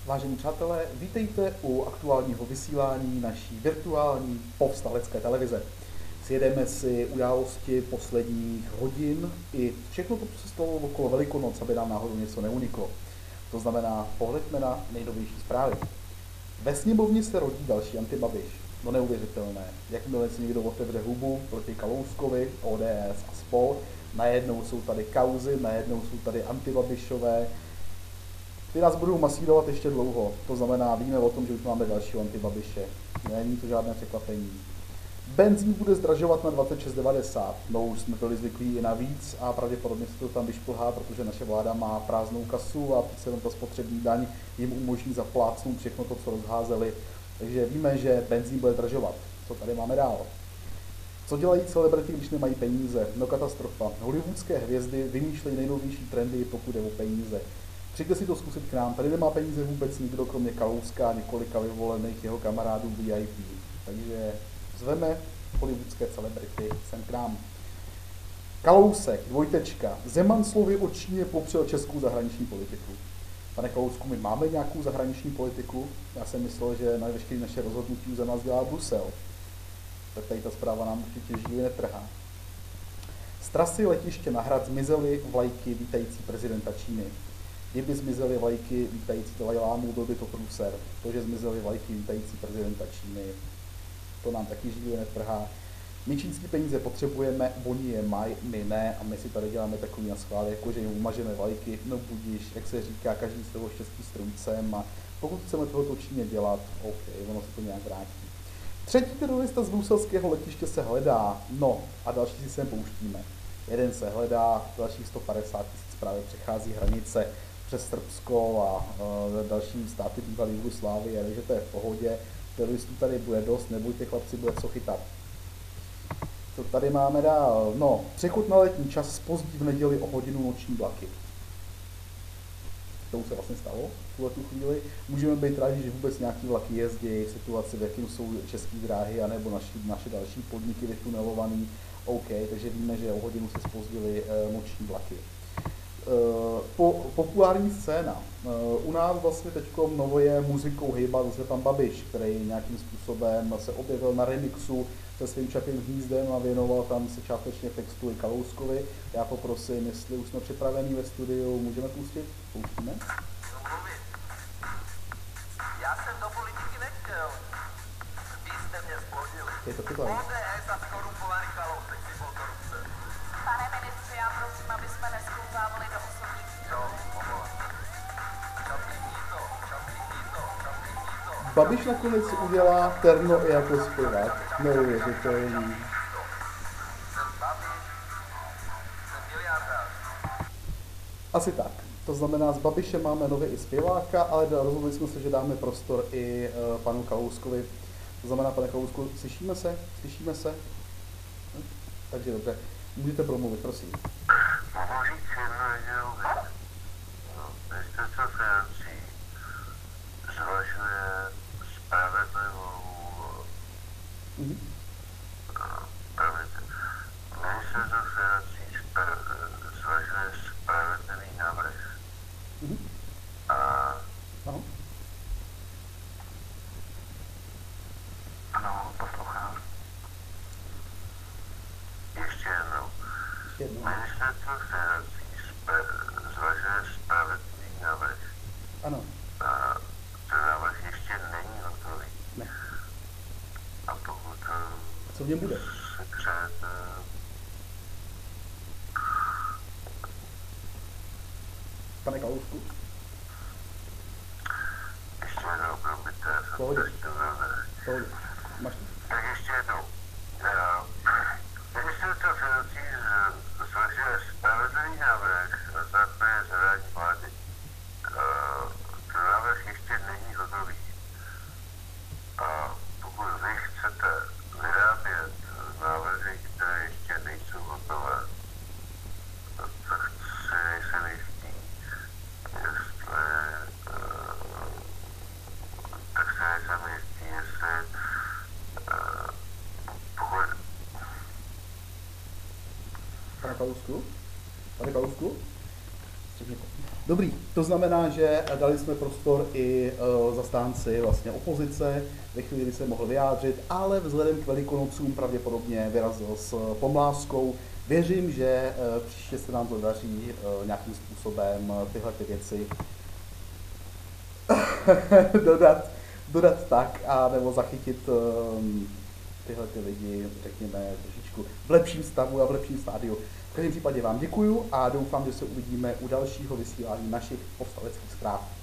Vážení přátelé, vítejte u aktuálního vysílání naší virtuální povstalecké televize. Sjedeme si události posledních hodin i všechno to, co se stalo okolo Velikonoc, aby nám náhodou něco neuniklo. To znamená, pohleďme na nejnovější zprávy. Ve sněmovně se rodí další antibabiš. No neuvěřitelné. Jakmile si někdo otevře hubu proti Kalouskovi, ODS a spol, najednou jsou tady kauzy, najednou jsou tady antibabišové, ty nás budou masírovat ještě dlouho. To znamená, víme o tom, že už máme dalšího antibabiše. Není to žádné překvapení. Benzín bude zdražovat na 26,90. No už jsme byli zvyklí i navíc a pravděpodobně se to tam vyšplhá, protože naše vláda má prázdnou kasu a přece jenom ta spotřební daň jim umožní zaplácnout všechno to, co rozházeli. Takže víme, že benzín bude zdražovat. Co tady máme dál? Co dělají celebrity, když nemají peníze? No katastrofa. Hollywoodské hvězdy vymýšlejí nejnovější trendy, pokud jde o peníze. Přijďte si to zkusit k nám. Tady nemá peníze vůbec nikdo, kromě Kalouska a několika vyvolených jeho kamarádů VIP. Takže zveme hollywoodské celebrity sem k nám. Kalousek, dvojtečka. Zeman slovy o Číně popřel českou zahraniční politiku. Pane Kalousku, my máme nějakou zahraniční politiku? Já jsem myslel, že na veškeré naše rozhodnutí za nás dělá Brusel. Tak tady ta zpráva nám určitě živě netrhá. Z trasy letiště na Hrad zmizely vlajky vítající prezidenta Číny. Kdyby zmizely vlajky vítající Dalajlámu, byl by to průser. To, že zmizely vlajky vítající prezidenta Číny, to nám taky živě netrhá. My čínský peníze potřebujeme, oni je mají, my ne, a my si tady děláme takový naschvál, jako že jim umažeme vlajky, no budíš, jak se říká, každý z toho štěstí strůjcem, a pokud chceme tohoto Číně dělat, OK, ono se to nějak vrátí. Třetí terorista z bruselského letiště se hledá, no a další si sem pouštíme. Jeden se hledá, dalších 150 000 právě přechází hranice přes Srbsko a další státy bývalé Jugoslávie, takže to je v pohodě. Teroristů tady bude dost, nebojte chlapci, bude co chytat. Co tady máme dál? No, přechod na letní čas zpozdí v neděli o hodinu noční vlaky. To už se vlastně stalo v tuhle chvíli. Můžeme být rádi, že vůbec nějaký vlaky jezdí, situace, v jakém jsou české dráhy, anebo naše další podniky vytunelovaný. OK, takže víme, že o hodinu se zpozdily noční vlaky. Populární scéna. U nás vlastně teďko novoje muzikou hejbal zase pan Babiš, který nějakým způsobem se objevil na remixu se svým Čapím hnízdem a věnoval tam se částečně textu i Kalouskovi. Já poprosím, jestli už jsme připravení ve studiu, můžeme pustit? Pouštíme? Já jsem do politiky nechtěl. Vy jste mě splodili. Je to chytlavé. ODS a skorumpovaný Kalousek, symbol korupce. Pane ministře, já prosím, aby jsme nesklouzávali do osobních Jo, povolám. Čapí to. Babiš nakonec udělá terno i jako zpěvák. Neuvěřitelný. Jsem Babiš, jsem miliardář. Asi tak. To znamená, s Babišem máme nově i zpěváka, ale rozhodli jsme se, že dáme prostor i panu Kalouskovi. To znamená, pane Kalousku, slyšíme se? Slyšíme se? Takže dobře. Můžete promluvit, prosím. Mohu říct jednu jedinou věc. Ministerstvo financí zvažuje spravedlivou pravidlo. Ministerstvo financí zvažuje spravedlivý návrh. A Ano. ano, poslouchám. Ještě jednou. Jednou. Ministerstvo financí zvažuje spravedlivý návrh. Ano. A ten návrh ještě není hotový. Ne. A pokud Co v něm bude? se přejete, Pane Kalousku? ještě jednou promiňte, já jsem Pohodě. trošku velmi. Pohodě. Máš to. Tak ještě jednou. Ministerstvo financí zvažuje spravedlivý návrh na základě zadání vlády. Ten návrh ještě není hotový. A pokud vy chcete vyrábět návrhy, které ještě nejsou hotové, tak si nejsem jistý, jestli pokud Pane Kalousku? Pane Kalousku? Dobrý, to znamená, že dali jsme prostor i zastánci vlastně opozice, ve chvíli, kdy se mohl vyjádřit, ale vzhledem k Velikonocům pravděpodobně vyrazil s pomláskou. Věřím, že příště se nám to daří nějakým způsobem tyhle ty věci dodat tak, a nebo zachytit tyhle ty lidi, řekněme, trošičku v lepším stavu a v lepším stádiu. V každém případě vám děkuju a doufám, že se uvidíme u dalšího vysílání našich povstaleckých zpráv.